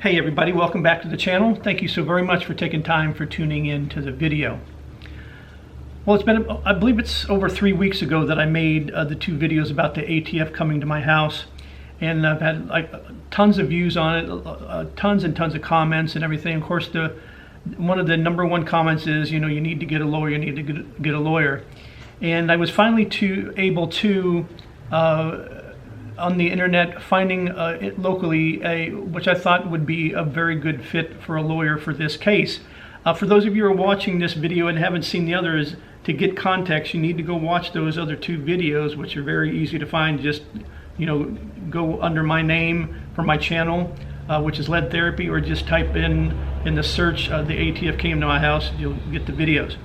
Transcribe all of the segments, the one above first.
Hey everybody, welcome back to the channel. Thank you so very much for taking time for tuning in to the video. Well, it's been, I believe it's over 3 weeks ago that I made the 2 videos about the ATF coming to my house. And I've had like tons of views on it, tons and tons of comments and everything. Of course, one of the #1 comments is, you need to get a lawyer, you need to get a lawyer. And I was finally able to, on the internet, finding it locally, which I thought would be a very good fit for a lawyer for this case. For those of you who are watching this video and haven't seen the others, to get context, you need to go watch those other 2 videos, which are very easy to find. Just go under my name for my channel, which is Lead Therapy, or just type in the search, the ATF came to my house, you'll get the videos.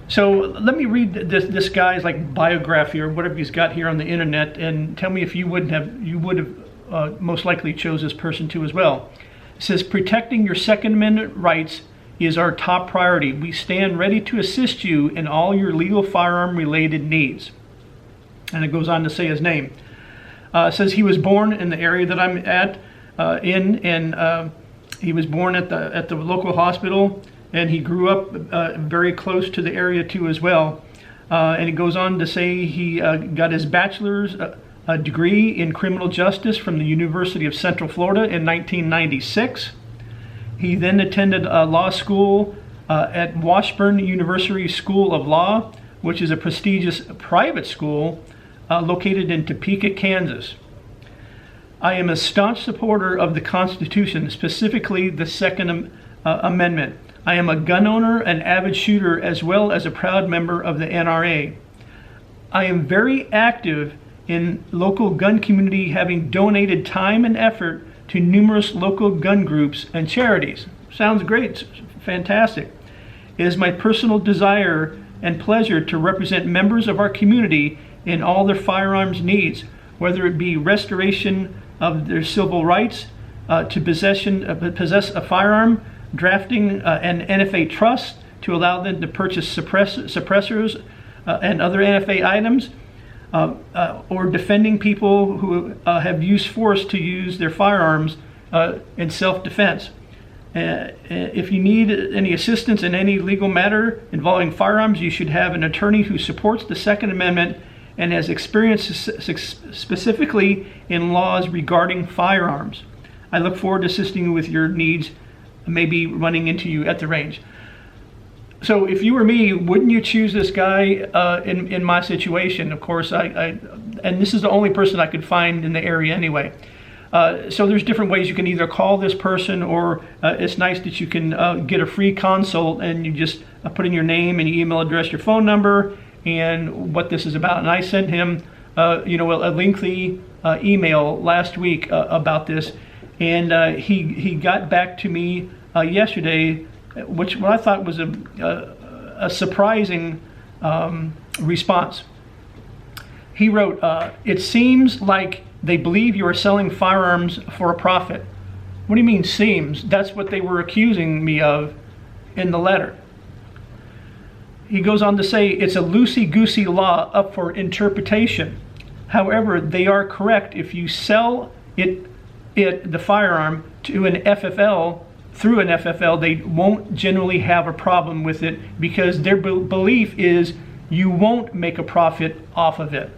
So let me read this guy's like biography or whatever he's got here on the internet, and tell me if you would have most likely chose this person too as well. It says, protecting your Second Amendment rights is our top priority. We stand ready to assist you in all your legal firearm related needs. And it goes on to say his name. It says he was born in the area that I'm at, and he was born at the local hospital. And he grew up very close to the area too as well. And it goes on to say he got his bachelor's degree in criminal justice from the University of Central Florida in 1996. He then attended law school at Washburn University School of Law, which is a prestigious private school located in Topeka, Kansas. I am a staunch supporter of the Constitution, specifically the Second Amendment. I am a gun owner, an avid shooter, as well as a proud member of the NRA. I am very active in local gun community, having donated time and effort to numerous local gun groups and charities. Sounds great, fantastic. It is my personal desire and pleasure to represent members of our community in all their firearms needs, whether it be restoration of their civil rights, to possess a firearm, drafting an NFA trust to allow them to purchase suppressors and other NFA items, or defending people who have used force to use their firearms in self-defense. If you need any assistance in any legal matter involving firearms, you should have an attorney who supports the Second Amendment and has experience specifically in laws regarding firearms. I look forward to assisting you with your needs, maybe running into you at the range. So if you were me, wouldn't you choose this guy in my situation? Of course, and this is the only person I could find in the area anyway. So there's different ways you can either call this person, or it's nice that you can get a free consult, and you just put in your name and your email address, your phone number, and what this is about. And I sent him a lengthy email last week about this. And he got back to me yesterday, what I thought was a surprising response. He wrote, it seems like they believe you are selling firearms for a profit. What do you mean seems? That's what they were accusing me of in the letter. He goes on to say, it's a loosey-goosey law up for interpretation. However, they are correct. If you sell the firearm to an FFL, through an FFL, they won't generally have a problem with it, because their belief is you won't make a profit off of it.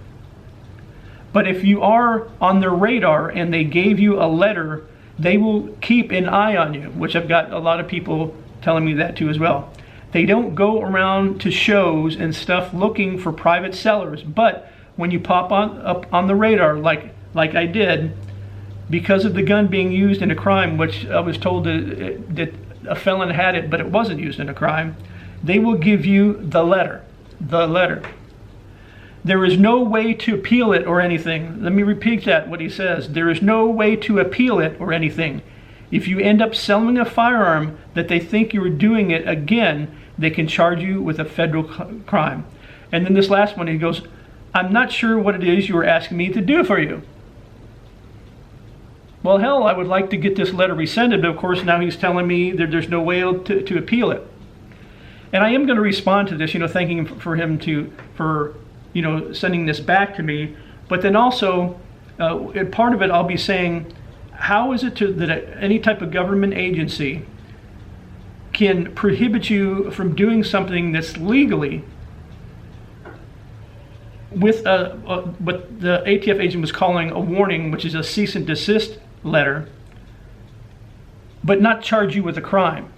But if you are on their radar and they gave you a letter, they will keep an eye on you, which I've got a lot of people telling me that too as well. They don't go around to shows and stuff looking for private sellers, but when you pop up on the radar like I did, because of the gun being used in a crime, which I was told that a felon had it, but it wasn't used in a crime, they will give you the letter. The letter. There is no way to appeal it or anything. Let me repeat that, what he says. There is no way to appeal it or anything. If you end up selling a firearm that they think you are doing it again, they can charge you with a federal crime. And then this last one, he goes, I'm not sure what it is you are asking me to do for you. Well, hell, I would like to get this letter rescinded, but of course now he's telling me that there's no way to appeal it. And I am going to respond to this, thanking him for sending this back to me. But then also, part of it I'll be saying, how is it that any type of government agency can prohibit you from doing something that's legally with what the ATF agent was calling a warning, which is a cease and desist letter, but not charge you with a crime?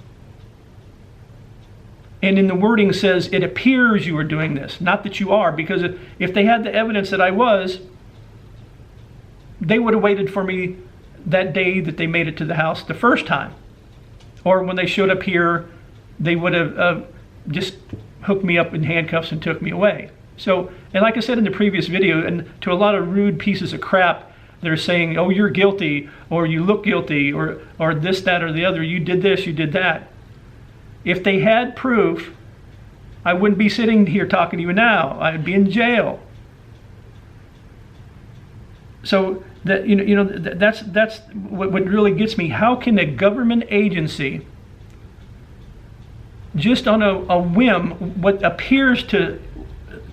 And in the wording says, it appears you are doing this, not that you are, because if they had the evidence that I was, they would have waited for me that day that they made it to the house the first time. Or when they showed up here, they would have just hooked me up in handcuffs and took me away. So, and like I said in the previous video, and to a lot of rude pieces of crap, they're saying, oh, you're guilty, or you look guilty, or this, that, or the other, you did this, you did that. If they had proof, I wouldn't be sitting here talking to you now. I'd be in jail. So that that's what really gets me. How can a government agency, just on a whim, what appears to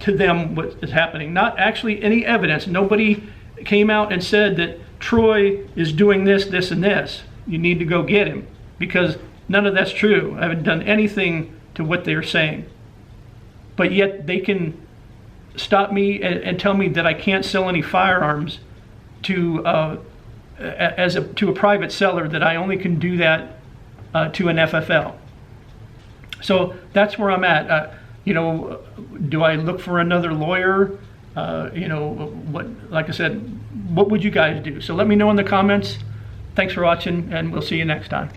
them what is happening, not actually any evidence, nobody came out and said that Troy is doing this, this, and this, you need to go get him, because none of that's true. I haven't done anything to what they're saying. But yet they can stop me and tell me that I can't sell any firearms to a private seller, that I only can do that to an FFL. So that's where I'm at. Do I look for another lawyer? Like I said, what would you guys do? So let me know in the comments. Thanks for watching, and we'll see you next time.